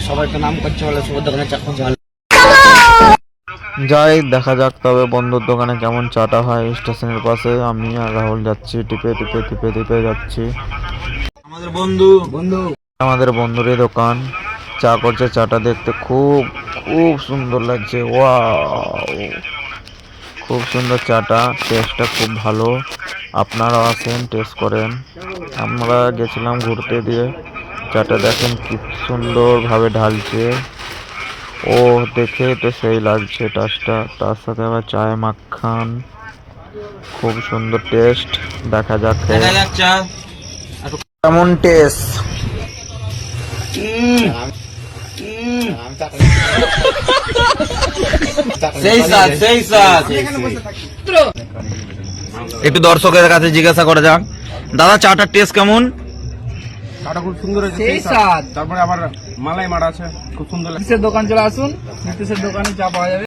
সবাই তো নাম করছে বলে শুভ দোকানে চা খুব ভালো। যাই দেখা যাক তবে বন্ধুর দোকানে কেমন চাটা হয়। স্টেশনের পাশে আমি আর রাহুল যাচ্ছি, টিপে টিপে টিপে টিপে যাচ্ছি। আমাদের বন্ধু আমাদের বন্ধুরই দোকান, চা করছে। চাটা দেখতে খুব খুব সুন্দর লাগছে। ওয়াও, খুব সুন্দর চাটা, টেস্টটা খুব ভালো। আপনারাও আসেন, টেস্ট করেন। আমরা গেছিলাম ঘুরতে, দিয়ে চাটা দেখেন কি সুন্দরভাবে ঢালছে। ও দেখে তো সেই লাগছে টাচটা, তার সাথে আবার চায় মাখান, খুব সুন্দর টেস্ট। দেখা যাক চা কেমন টেস্ট। একটু দর্শকের কাছে জিজ্ঞাসা করা যাক, দাদা চাটার টেস্ট কেমন? চাটা খুব সুন্দর হয়েছে, সেই স্বাদ। তারপরে আবার মালাই মারা আছে, খুব সুন্দর লাগছে। দোকান চলে আসুন, নীতিশের দোকানে চা পাওয়া যাবে।